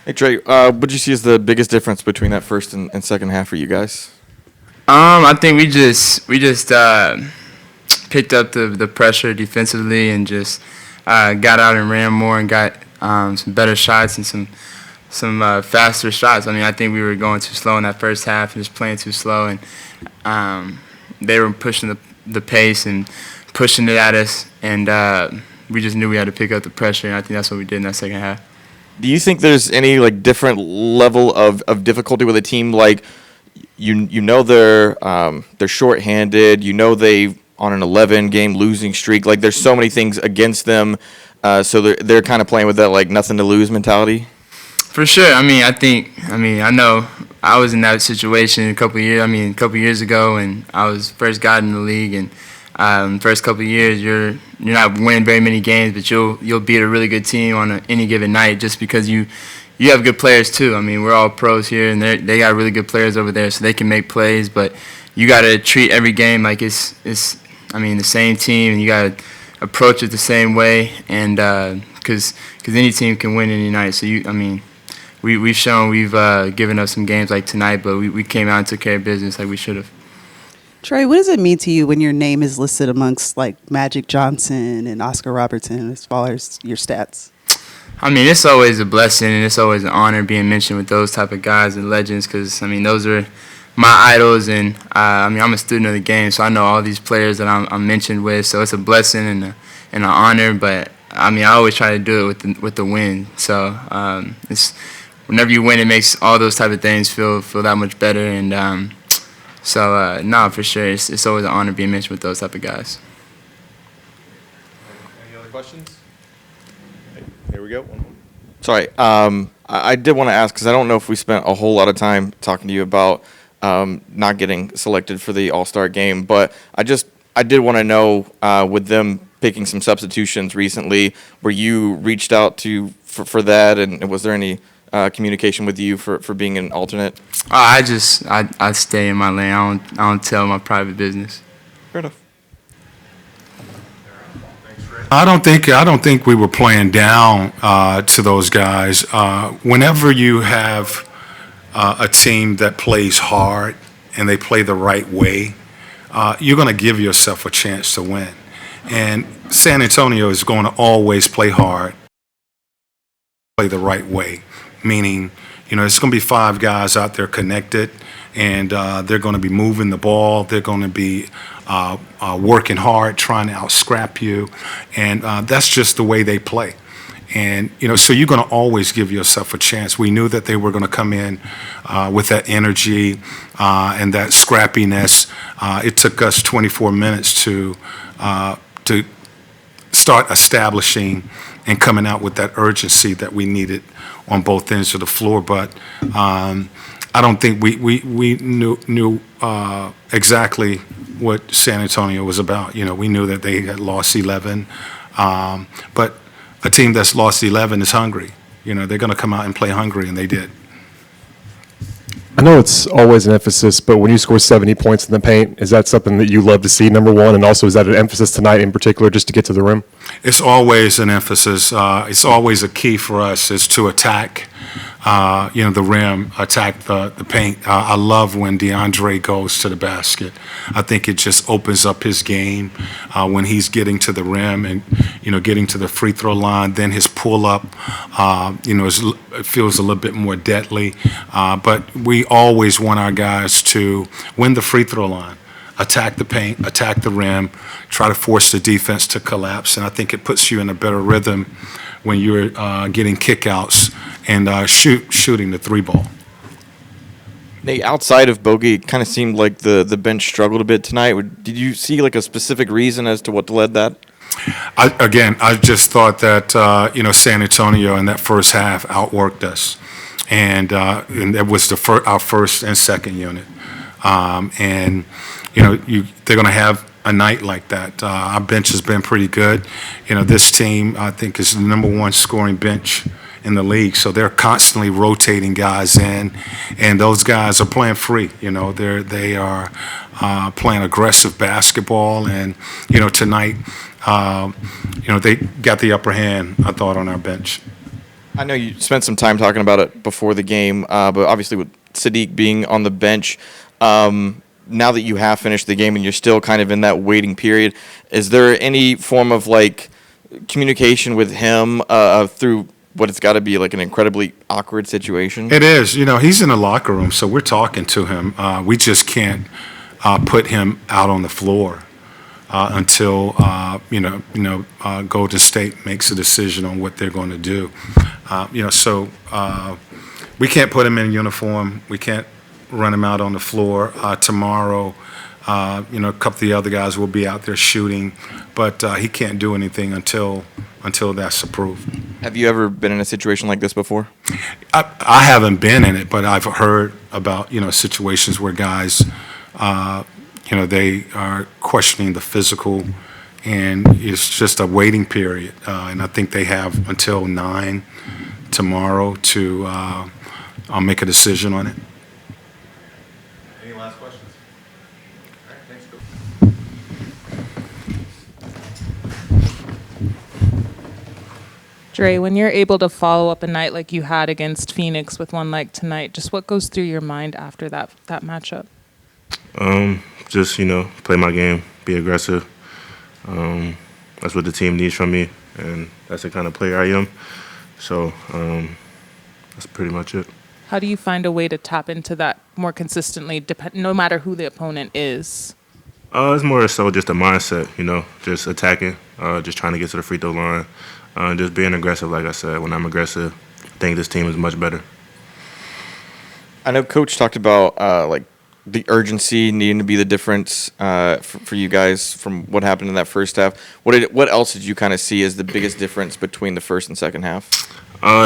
Hey Trey, what did you see as the biggest difference between that first and second half for you guys? I think we just picked up the pressure defensively and just got out and ran more and got some better shots and some faster shots. I mean, I think we were going too slow in that first half and just playing too slow, and they were pushing the pace and pushing it at us, and we just knew we had to pick up the pressure, and I think that's what we did in that second half. Do you think there's any like different level of difficulty with a team like you know they're shorthanded, you know they on an 11 game losing streak, like there's so many things against them, so they're kind of playing with that like nothing to lose mentality? For sure. I know I was in that situation a couple years ago, and I was first got in the league, and first couple of years you're not winning very many games, but you'll beat a really good team on any given night just because you have good players too. I mean, we're all pros here, and they got really good players over there, so they can make plays, but you got to treat every game like it's the same team, and you got to approach it the same way, and because any team can win any night. So we've shown we've given us some games like tonight, but we came out and took care of business like we should have. Trey, what does it mean to you when your name is listed amongst like Magic Johnson and Oscar Robertson as far as your stats? I mean, it's always a blessing and it's always an honor being mentioned with those type of guys and legends because, those are my idols, and I'm a student of the game, so I know all these players that I'm mentioned with, so it's a blessing and an honor, but, I always try to do it with the win, so it's whenever you win, it makes all those type of things feel that much better, and no, for sure, it's always an honor being mentioned with those type of guys. Any other questions? Here we go. Sorry, I did want to ask because I don't know if we spent a whole lot of time talking to you about not getting selected for the All-Star game, but I did want to know with them picking some substitutions recently, were you reached out to for that, and was there any communication with you for being an alternate? I stay in my lane. I don't tell my private business. Fair enough. I don't think we were playing down to those guys. Whenever you have a team that plays hard and they play the right way, you're going to give yourself a chance to win. And San Antonio is going to always play hard, play the right way, meaning, it's going to be five guys out there connected, and they're going to be moving the ball. They're going to be working hard, trying to out-scrap you, and that's just the way they play. And, so you're going to always give yourself a chance. We knew that they were going to come in with that energy and that scrappiness. It took us 24 minutes to start establishing and coming out with that urgency that we needed on both ends of the floor. But I don't think we knew exactly what San Antonio was about. We knew that they had lost 11, but a team that's lost 11 is hungry. They're going to come out and play hungry, and they did. I know it's always an emphasis, but when you score 70 points in the paint, is that something that you love to see, number one? And also, is that an emphasis tonight in particular just to get to the rim? It's always an emphasis. It's always a key for us is to attack, the rim, attack the paint. I love when DeAndre goes to the basket. I think it just opens up his game when he's getting to the rim and, getting to the free throw line. Then his pull-up, it feels a little bit more deadly. But we always want our guys to win the free throw line, attack the paint, attack the rim, try to force the defense to collapse. And I think it puts you in a better rhythm when you're getting kickouts and shooting the three ball. Nate, outside of Bogey, it kind of seemed like the bench struggled a bit tonight. Did you see like a specific reason as to what led that? I just thought that San Antonio in that first half outworked us, and that was our first and second unit, and they're going to have a night like that. Our bench has been pretty good. This team I think is the number one scoring bench in the league, so they're constantly rotating guys in, and those guys are playing free. They are playing aggressive basketball, and tonight, they got the upper hand, I thought, on our bench. I know you spent some time talking about it before the game, but obviously with Saddiq being on the bench, now that you have finished the game and you're still kind of in that waiting period, is there any form of like communication with him through what it's got to be like an incredibly awkward situation? It is. He's in the locker room, so we're talking to him. We just can't put him out on the floor until Golden State makes a decision on what they're going to do. So we can't put him in uniform. We can't run him out on the floor. Tomorrow, a couple of the other guys will be out there shooting, but he can't do anything until that's approved. Have you ever been in a situation like this before? I haven't been in it, but I've heard about situations where guys, they are questioning the physical, and it's just a waiting period. And I think they have until 9 tomorrow to make a decision on it. Any last questions? All right, thanks, Coach. Dre, when you're able to follow up a night like you had against Phoenix with one like tonight, just what goes through your mind after that matchup? Just, play my game, be aggressive. That's what the team needs from me, and that's the kind of player I am. So that's pretty much it. How do you find a way to tap into that more consistently, no matter who the opponent is? It's more so just a mindset, just attacking, just trying to get to the free throw line, just being aggressive. Like I said, when I'm aggressive, I think this team is much better. I know Coach talked about like the urgency needing to be the difference for you guys from what happened in that first half. What else did you kind of see as the biggest difference between the first and second half?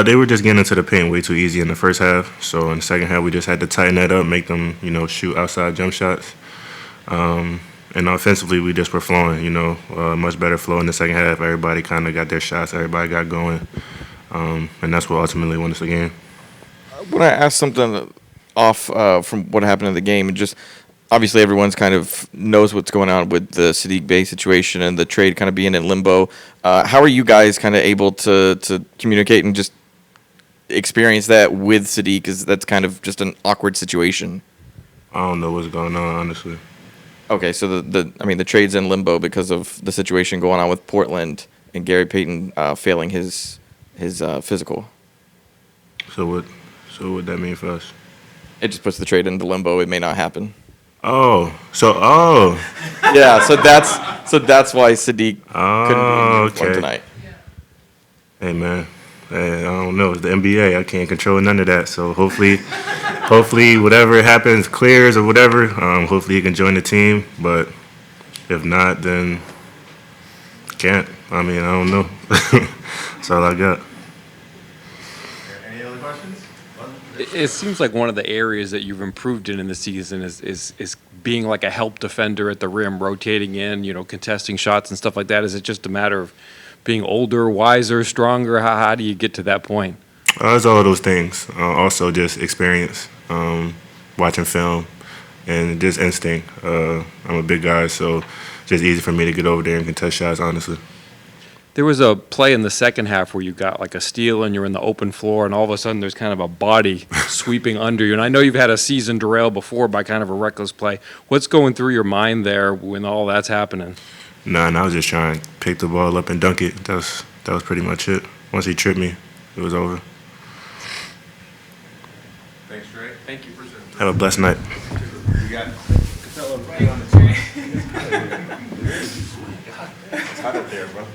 They were just getting into the paint way too easy in the first half. So in the second half, we just had to tighten that up, make them, shoot outside jump shots. And offensively, we just were flowing, much better flow in the second half. Everybody kind of got their shots. Everybody got going. And that's what ultimately won us the game. When I asked something off from what happened in the game, and just obviously everyone's kind of knows what's going on with the Saddiq Bey situation and the trade kind of being in limbo. How are you guys kind of able to communicate and just experience that with Saddiq? Because that's kind of just an awkward situation. I don't know what's going on, honestly. Okay, so the trade's in limbo because of the situation going on with Portland and Gary Payton failing his physical. So what would that mean for us? It just puts the trade into limbo. It may not happen. Oh. Yeah, so that's why Saddiq couldn't be in uniform okay. tonight. Hey, man. Hey, I don't know. It's the NBA. I can't control none of that. So hopefully whatever happens clears or whatever. Hopefully he can join the team. But if not, then can't. I don't know. That's all I got. Any other questions? It seems like one of the areas that you've improved in the season is being like a help defender at the rim, rotating in, contesting shots and stuff like that. Is it just a matter of being older, wiser, stronger? How do you get to that point? It's all of those things. Also just experience, watching film, and just instinct. I'm a big guy, so it's just easy for me to get over there and contest shots, honestly. There was a play in the second half where you got like a steal and you're in the open floor, and all of a sudden there's kind of a body sweeping under you. And I know you've had a season derailed before by kind of a reckless play. What's going through your mind there when all that's happening? Nah, I was just trying to pick the ball up and dunk it. That was pretty much it. Once he tripped me, it was over. Thanks, Trey. Thank you for sure. Have a blessed night. You got Capela right on the chain. It's hot up there, bro.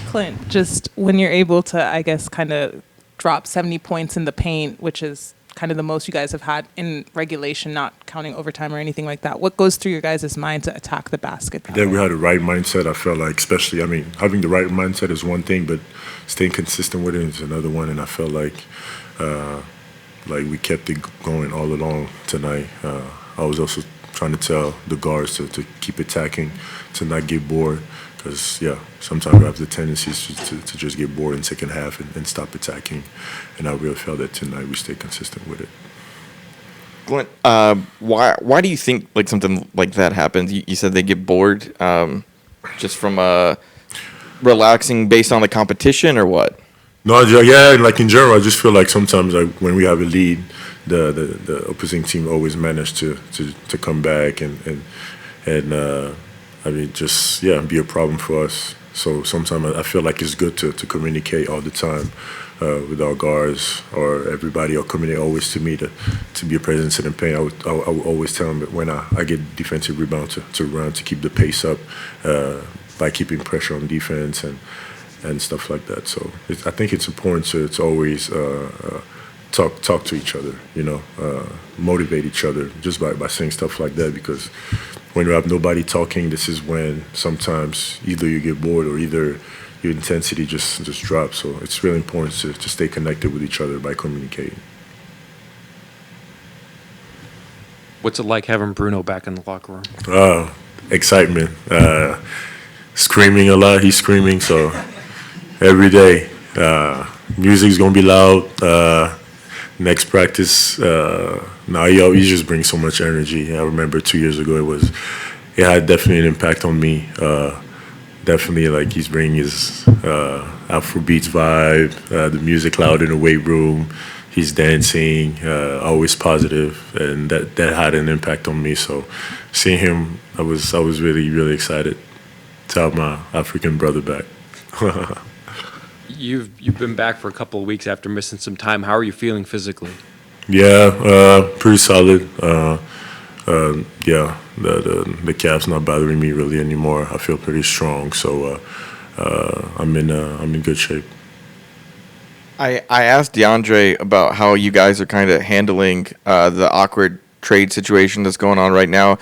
Clint, just when you're able to, I guess, kind of drop 70 points in the paint, which is kind of the most you guys have had in regulation, not counting overtime or anything like that. What goes through your guys' mind to attack the basket? That we had the right mindset. I felt like, especially, having the right mindset is one thing, but staying consistent with it is another one. And I felt like we kept it going all along tonight. I was also trying to tell the guards to keep attacking, to not get bored. Because, sometimes we have the tendencies to just get bored in the second half and stop attacking. And I really felt that tonight we stayed consistent with it. Clint, why do you think like something like that happens? You said they get bored just from relaxing based on the competition, or what? No, yeah, like in general, I just feel like sometimes like when we have a lead, the opposing team always manage to come back and I mean just be a problem for us. So sometimes I feel like it's good to communicate all the time with our guards or everybody, or communicate always to me to be a presence in the paint. I would always tell them that when I get defensive rebound to run to keep the pace up by keeping pressure on defense and stuff like that. So I think it's important to always talk to each other, motivate each other just by saying stuff like that, because when you have nobody talking, this is when sometimes either you get bored or either your intensity just drops. So it's really important to stay connected with each other by communicating. What's it like having Bruno back in the locker room? Excitement. Screaming a lot. He's screaming, so every day. Music's going to be loud. Next practice, now he just brings so much energy. I remember 2 years ago, it had definitely an impact on me. Definitely, like, he's bringing his Afrobeats vibe, the music loud in the weight room. He's dancing, always positive, and that had an impact on me. So seeing him, I was really, really excited to have my African brother back. You've been back for a couple of weeks after missing some time. How are you feeling physically? Yeah, pretty solid. The calf's not bothering me really anymore. I feel pretty strong, so I'm in good shape. I asked DeAndre about how you guys are kind of handling the awkward trade situation that's going on right now.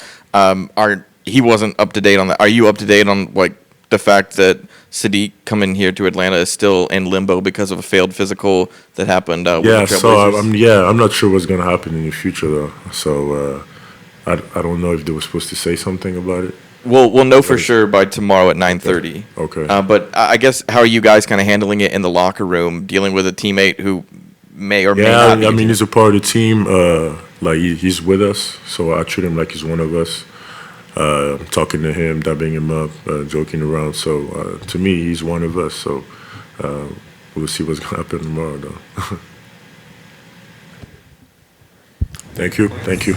He wasn't up to date on that. Are you up to date on like the fact that Saddiq coming here to Atlanta is still in limbo because of a failed physical that happened? With the Trailblazers? I'm not sure what's gonna happen in the future though. So I don't know if they were supposed to say something about it. We'll know for sure by tomorrow at 9:30. Okay. But I guess how are you guys kind of handling it in the locker room, dealing with a teammate who may or may not be? I mean, he's a part of the team. Like he's with us, so I treat him like he's one of us. Talking to him, dabbing him up, joking around. So to me, he's one of us. So we'll see what's gonna happen tomorrow, though. Thank you. Appreciate it.